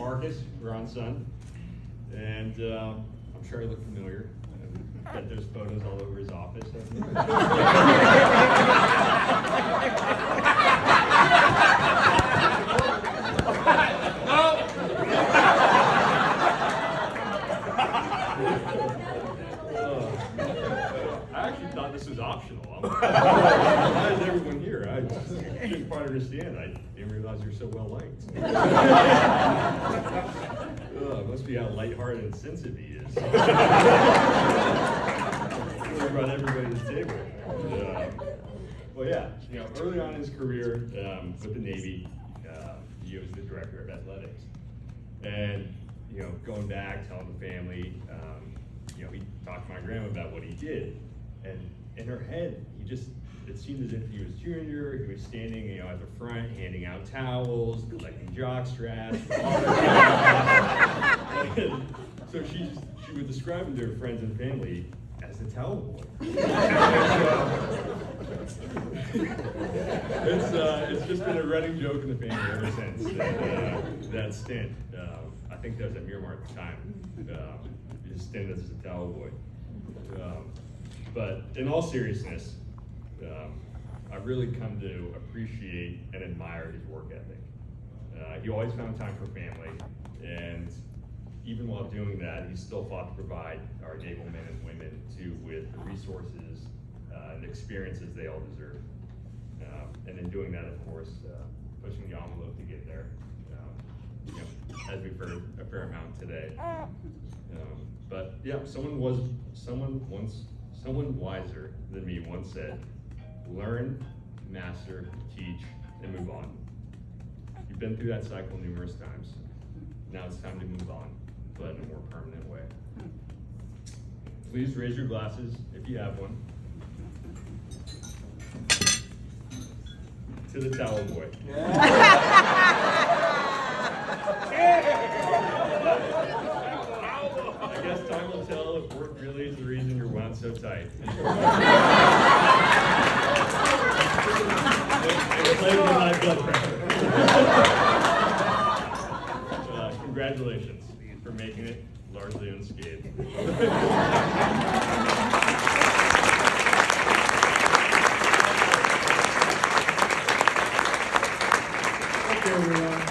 Marcus, Ron's son, and I'm sure I look familiar. I bet there's photos all over his office. I actually thought this was optional. Why is everyone here? I just didn't quite understand. I didn't realize you're so well liked. Must be how lighthearted and sensitive he is. Really brought everybody to the table. Well, yeah, early on in his career with the Navy, he was the director of athletics, and going back, telling the family, he talked to my grandma about what he did, and in her head, it seemed as if he was junior. He was standing, at the front, handing out towels, collecting jock straps. So she would describe him to her friends and family as the towel boy. It's just been a running joke in the family ever since that stint. I think that was at Miramar at the time. His stint as a towel boy. But in all seriousness, I've really come to appreciate and admire his work ethic. He always found time for family, and even while doing that, he still fought to provide our naval men and women with the resources and experiences they all deserve. And in doing that, of course, pushing the envelope to get there, as we've heard a fair amount today. But yeah, someone wiser than me once said, "Learn, master, teach, and move on." You've been through that cycle numerous times. Now it's time to move on, but in a more permanent way. Please raise your glasses if you have one. To the towel boy. I guess time will tell if work really is the reason you're wound so tight. It's later than high blood pressure. Congratulations for making it largely unscathed. Thank you, everyone.